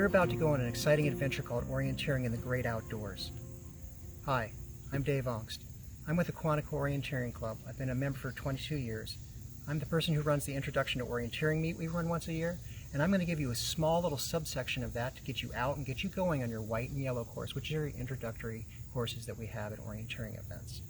about to go on an exciting adventure called Orienteering in the Great Outdoors. Hi, I'm Dave Onkst. I'm with the Quantico Orienteering Club. I've been a member for 22 years. I'm the person who runs the Introduction to Orienteering meet we run once a year, and I'm going to give you a small little subsection of that to get you out and get you going on your white and yellow course, which are your introductory courses that we have at orienteering events.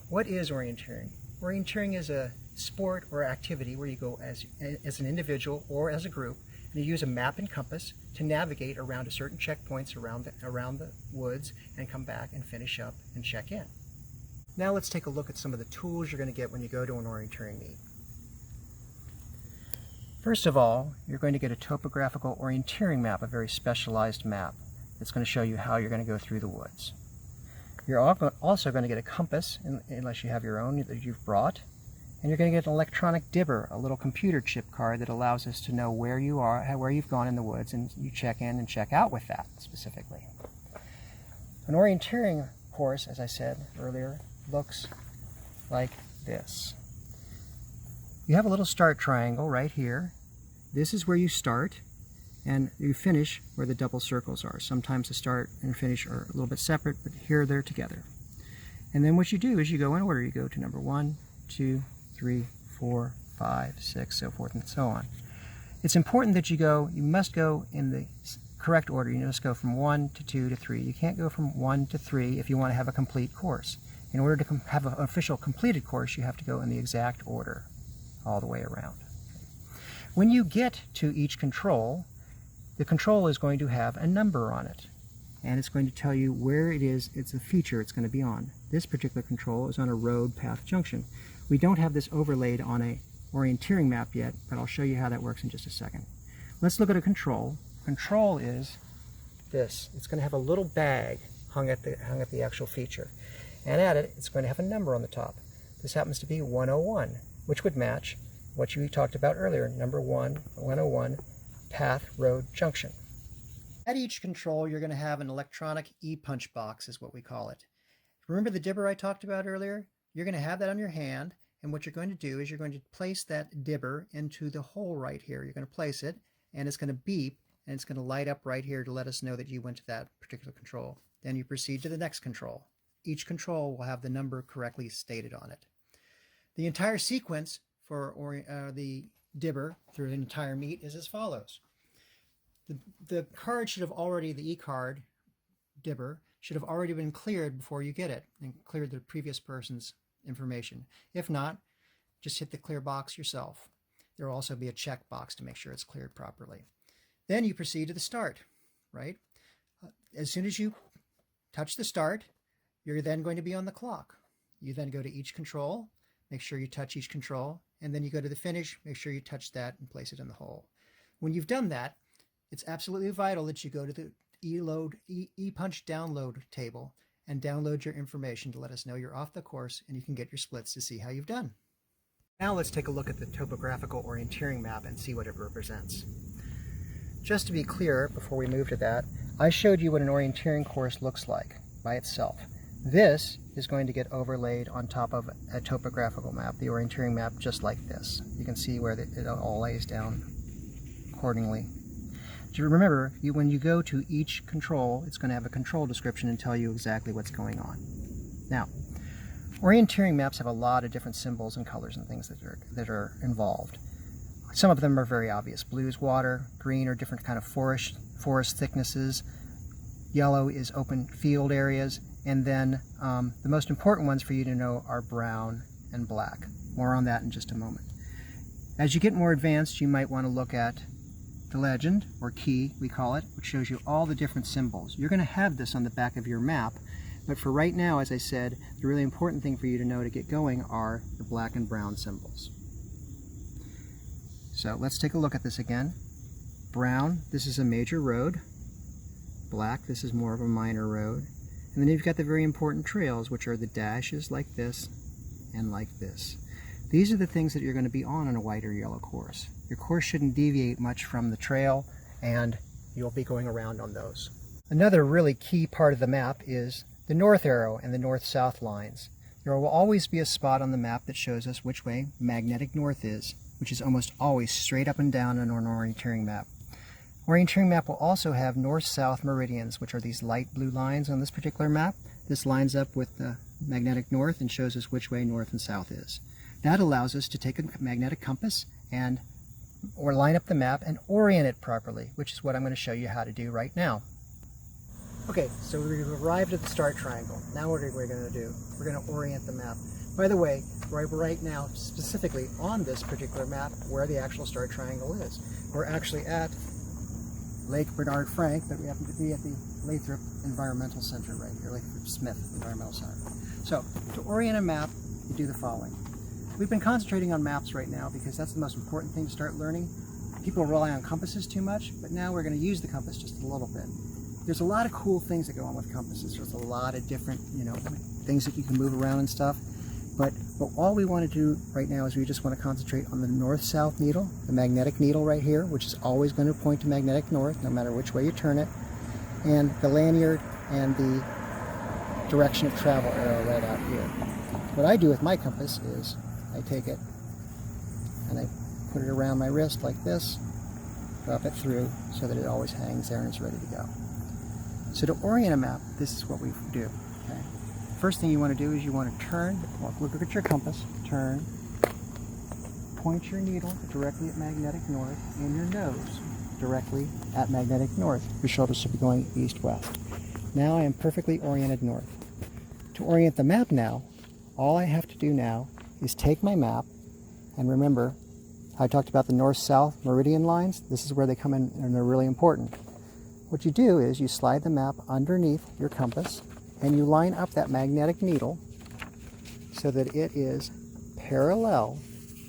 What is orienteering? Orienteering is a sport or activity where you go as an individual or as a group, and you use a map and compass to navigate around a certain checkpoints around the woods and come back and finish up and check in. Now let's take a look at some of the tools you're going to get when you go to an orienteering meet. First of all, you're going to get a topographical orienteering map, a very specialized map that's going to show you how you're going to go through the woods. You're also going to get a compass, unless you have your own that you've brought. And you're going to get an electronic dibber, a little computer chip card that allows us to know where you are, where you've gone in the woods, and you check in and check out with that specifically. An orienteering course, as I said earlier, looks like this. You have a little start triangle right here. This is where you start, and you finish where the double circles are. Sometimes the start and finish are a little bit separate, but here they're together. And then what you do is you go in order. You go to number 1, 2, 3, 4, 5, 6, so forth and so on. It's important that you must go in the correct order. You must go from 1 to 2 to 3. You can't go from 1 to 3 if you want to have a complete course. In order to have an official completed course, you have to go in the exact order all the way around. When you get to each control, the control is going to have a number on it, and it's going to tell you where it is. It's a feature it's going to be on. This particular control is on a road path junction. We don't have this overlaid on a orienteering map yet, but I'll show you how that works in just a second. Let's look at a control. Control is this. It's going to have a little bag hung at the actual feature, and at it, it's going to have a number on the top. This happens to be 101, which would match what you talked about earlier, number 101, path road junction. At each control, you're going to have an electronic e-punch box, is what we call it. Remember the dibber I talked about earlier? You're going to have that on your hand, and what you're going to do is you're going to place that dibber into the hole right here. You're going to place it, and it's going to beep, and it's going to light up right here to let us know that you went to that particular control. Then you proceed to the next control. Each control will have the number correctly stated on it. The entire sequence for the dibber through the entire meet is as follows. The card should have already, the e-card dibber, should have already been cleared before you get it and cleared the previous person's information. If not, just hit the clear box yourself. There will also be a check box to make sure it's cleared properly. Then you proceed to the start, right? As soon as you touch the start, you're then going to be on the clock. You then go to each control, make sure you touch each control, and then you go to the finish, make sure you touch that and place it in the hole. When you've done that, it's absolutely vital that you go to the e-punch download table and download your information to let us know you're off the course, and you can get your splits to see how you've done. Now let's take a look at the topographical orienteering map and see what it represents. Just to be clear, before we move to that, I showed you what an orienteering course looks like by itself. This is going to get overlaid on top of a topographical map, the orienteering map, just like this. You can see where it all lays down accordingly. Remember, when you go to each control, it's going to have a control description and tell you exactly what's going on. Now, orienteering maps have a lot of different symbols and colors and things that are involved. Some of them are very obvious. Blue is water, green are different kind of forest thicknesses, yellow is open field areas, and then the most important ones for you to know are brown and black. More on that in just a moment. As you get more advanced, you might want to look at the legend, or key we call it, which shows you all the different symbols. You're going to have this on the back of your map, but for right now, as I said, the really important thing for you to know to get going are the black and brown symbols. So let's take a look at this again. Brown, this is a major road. Black, this is more of a minor road. And then you've got the very important trails, which are the dashes like this and like this. These are the things that you're going to be on a white or yellow course. Your course shouldn't deviate much from the trail, and you'll be going around on those. Another really key part of the map is the north arrow and the north-south lines. There will always be a spot on the map that shows us which way magnetic north is, which is almost always straight up and down on an orienteering map. Orienteering map will also have north-south meridians, which are these light blue lines on this particular map. This lines up with the magnetic north and shows us which way north and south is. That allows us to take a magnetic compass or line up the map and orient it properly, which is what I'm going to show you how to do right now. Okay, so we've arrived at the start triangle. Now what are we going to do? We're going to orient the map. By the way, right now, specifically on this particular map, where the actual start triangle is. We're actually at Lake Bernard Frank, but we happen to be at the Lathrop Environmental Center right here, Lathrop Smith Environmental Center. So, to orient a map, you do the following. We've been concentrating on maps right now because that's the most important thing to start learning. People rely on compasses too much, but now we're going to use the compass just a little bit. There's a lot of cool things that go on with compasses. There's a lot of different, things that you can move around and stuff. But all we want to do right now is we just want to concentrate on the north-south needle, the magnetic needle right here, which is always going to point to magnetic north, no matter which way you turn it, and the lanyard and the direction of travel arrow right out here. What I do with my compass is I take it and I put it around my wrist like this, drop it through so that it always hangs there and it's ready to go. So to orient a map, this is what we do. Okay? First thing you want to do is you want to turn, look at your compass, turn, point your needle directly at magnetic north and your nose directly at magnetic north. Your shoulders should be going east-west. Now I am perfectly oriented north. To orient the map now, all I have to do now is take my map, and remember, I talked about the north-south meridian lines. This is where they come in and they're really important. What you do is you slide the map underneath your compass and you line up that magnetic needle so that it is parallel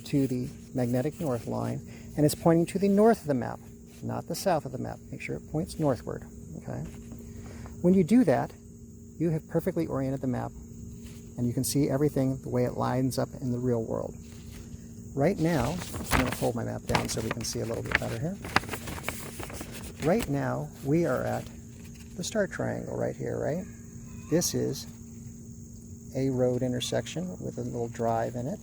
to the magnetic north line and it's pointing to the north of the map, not the south of the map. Make sure it points northward. Okay? When you do that, you have perfectly oriented the map and you can see everything the way it lines up in the real world. Right now, I'm going to fold my map down so we can see a little bit better here. Right now, we are at the start triangle right here, right? This is a road intersection with a little drive in it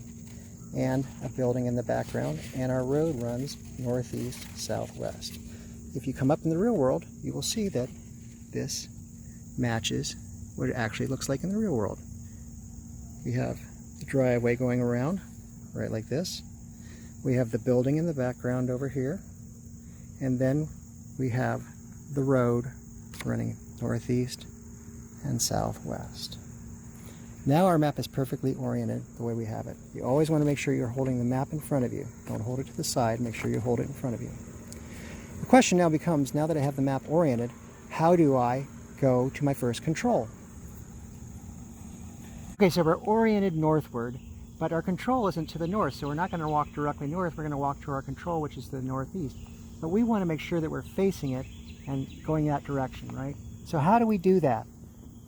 and a building in the background, and our road runs northeast, southwest. If you come up in the real world, you will see that this matches what it actually looks like in the real world. We have the driveway going around right like this. We have the building in the background over here, and then we have the road running northeast and southwest. Now our map is perfectly oriented the way we have it. You always want to make sure you're holding the map in front of you. Don't hold it to the side, make sure you hold it in front of you. The question now becomes, now that I have the map oriented, how do I go to my first control? Okay, so we're oriented northward, but our control isn't to the north, so we're not going to walk directly north, we're going to walk to our control, which is the northeast. But we want to make sure that we're facing it and going that direction, right? So how do we do that?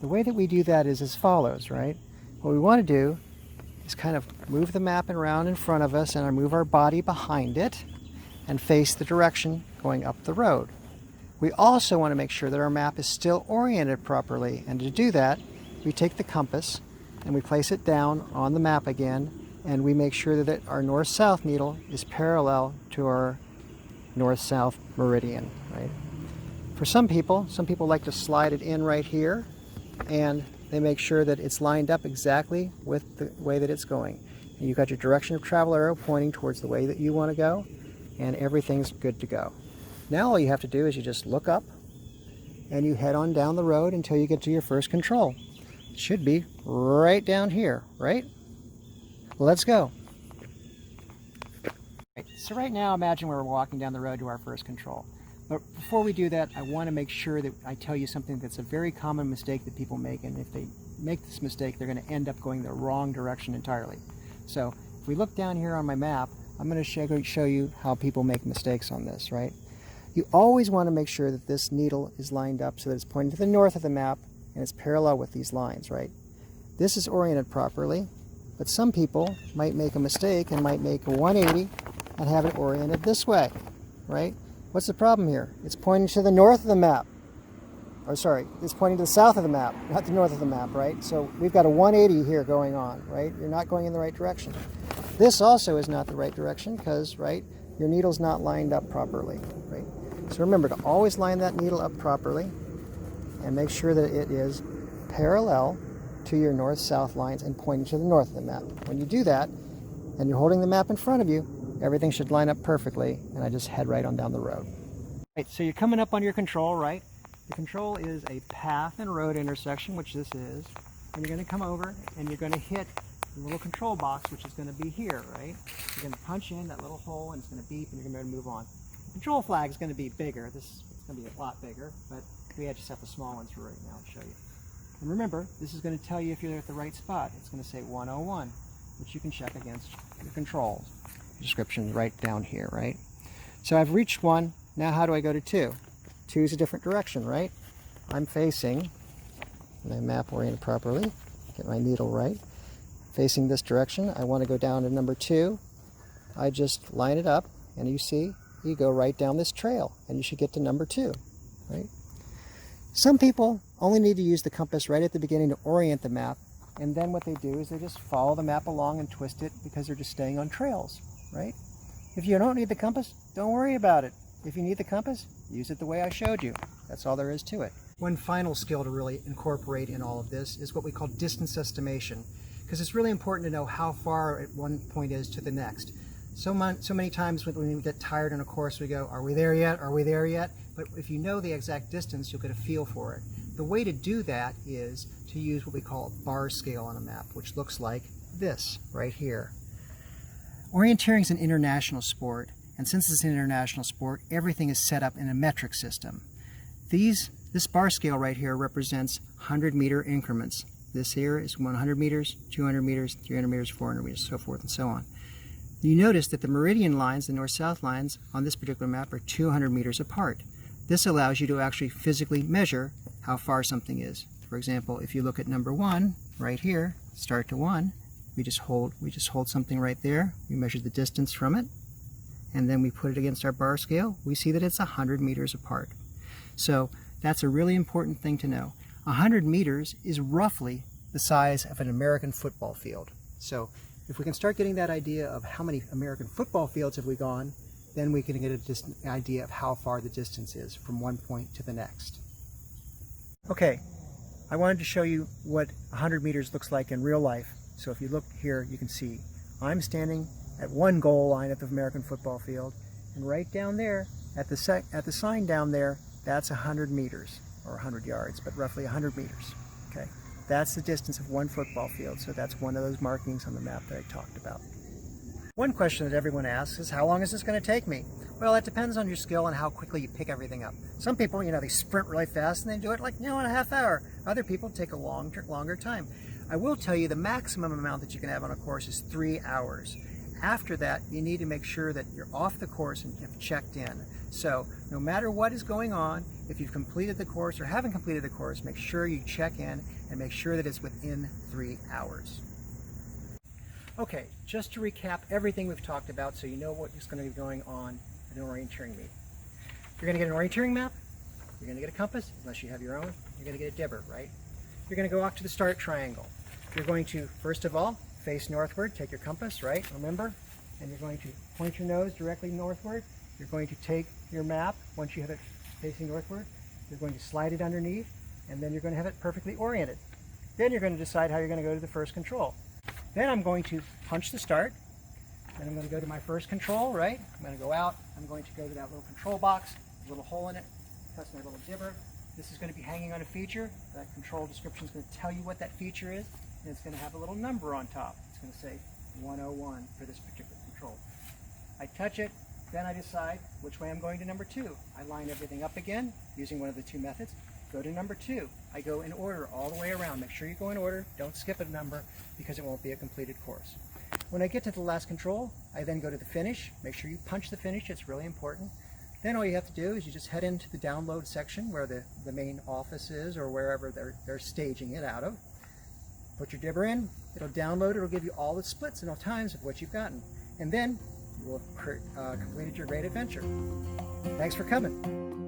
The way that we do that is as follows, right? What we want to do is kind of move the map around in front of us and move our body behind it and face the direction going up the road. We also want to make sure that our map is still oriented properly, and to do that, we take the compass and we place it down on the map again, and we make sure that our north-south needle is parallel to our north-south meridian, right? For some people like to slide it in right here, and they make sure that it's lined up exactly with the way that it's going. And you've got your direction of travel arrow pointing towards the way that you want to go, and everything's good to go. Now all you have to do is you just look up and you head on down the road until you get to your first control. It should be right down here, right? Let's go. Right, so right now imagine we're walking down the road to our first control. But before we do that, I want to make sure that I tell you something that's a very common mistake that people make, and if they make this mistake, they're going to end up going the wrong direction entirely. So if we look down here on my map, I'm going to show you how people make mistakes on this, right? You always want to make sure that this needle is lined up so that it's pointing to the north of the map and it's parallel with these lines, right? This is oriented properly, but some people might make a mistake and might make a 180 and have it oriented this way, right? What's the problem here? It's pointing to the north of the map. Or sorry, it's pointing to the south of the map, not the north of the map, right? So we've got a 180 here going on, right? You're not going in the right direction. This also is not the right direction because, right, your needle's not lined up properly, right? So remember to always line that needle up properly and make sure that it is parallel to your north-south lines and pointing to the north of the map. When you do that, and you're holding the map in front of you, everything should line up perfectly, and I just head right on down the road. Right, so you're coming up on your control, right? The control is a path and road intersection, which this is, and you're going to come over and you're going to hit the little control box, which is going to be here, right? You're going to punch in that little hole and it's going to beep and you're going to be able to move on. The control flag is going to be bigger. This is going to be a lot bigger, but we just have a small one for right now to show you. And remember, this is going to tell you if you're at the right spot. It's going to say 101, which you can check against your controls. The description is right down here, right? So I've reached 1. Now how do I go to 2? 2 is a different direction, right? I'm facing, my map oriented properly, get my needle right, facing this direction. I want to go down to number 2. I just line it up, and you see, you go right down this trail, and you should get to number 2, right? Some people only need to use the compass right at the beginning to orient the map, and then what they do is they just follow the map along and twist it because they're just staying on trails, right? If you don't need the compass, don't worry about it. If you need the compass, use it the way I showed you. That's all there is to it. One final skill to really incorporate in all of this is what we call distance estimation, because it's really important to know how far at one point is to the next. So many times when we get tired in a course, we go, are we there yet? Are we there yet? But if you know the exact distance, you'll get a feel for it. The way to do that is to use what we call a bar scale on a map, which looks like this right here. Orienteering is an international sport, and since it's an international sport, everything is set up in a metric system. This bar scale right here represents 100-meter increments. This here is 100 meters, 200 meters, 300 meters, 400 meters, so forth and so on. You notice that the meridian lines, the north-south lines, on this particular map are 200 meters apart. This allows you to actually physically measure how far something is. For example, if you look at number 1, right here, start to 1, we just hold something right there. We measure the distance from it, and then we put it against our bar scale. We see that it's 100 meters apart. So that's a really important thing to know. 100 meters is roughly the size of an American football field. So if we can start getting that idea of how many American football fields have we gone, then we can get an idea of how far the distance is from one point to the next. Okay, I wanted to show you what 100 meters looks like in real life. So if you look here, you can see I'm standing at one goal line at the American football field, and right down there, at the sign down there, that's 100 meters, or 100 yards, but roughly 100 meters. Okay, that's the distance of one football field, so that's one of those markings on the map that I talked about. One question that everyone asks is, how long is this going to take me? Well, that depends on your skill and how quickly you pick everything up. Some people, they sprint really fast and they do it like, in a half hour. Other people take a longer time. I will tell you the maximum amount that you can have on a course is 3 hours. After that, you need to make sure that you're off the course and have checked in. So no matter what is going on, if you've completed the course or haven't completed the course, make sure you check in and make sure that it's within 3 hours. Okay, just to recap everything we've talked about so you know what is going to be going on at an orienteering meet. You're going to get an orienteering map, you're going to get a compass, unless you have your own, you're going to get a dibber, right? You're going to go off to the start triangle. You're going to, first of all, face northward, take your compass, right, remember? And you're going to point your nose directly northward. You're going to take your map, once you have it facing northward, you're going to slide it underneath, and then you're going to have it perfectly oriented. Then you're going to decide how you're going to go to the first control. Then I'm going to punch the start, then I'm going to go to my first control, right? I'm going to go out, I'm going to go to that little control box, a little hole in it, press my little dibber. This is going to be hanging on a feature. That control description is going to tell you what that feature is, and it's going to have a little number on top. It's going to say 101 for this particular control. I touch it, then I decide which way I'm going to number 2. I line everything up again using one of the 2 methods. Go to number 2. I go in order all the way around. Make sure you go in order. Don't skip a number because it won't be a completed course. When I get to the last control, I then go to the finish. Make sure you punch the finish. It's really important. Then all you have to do is you just head into the download section where the main office is or wherever they're staging it out of. Put your dibber in. It'll download. It'll give you all the splits and all times of what you've gotten. And then you will have completed your great adventure. Thanks for coming.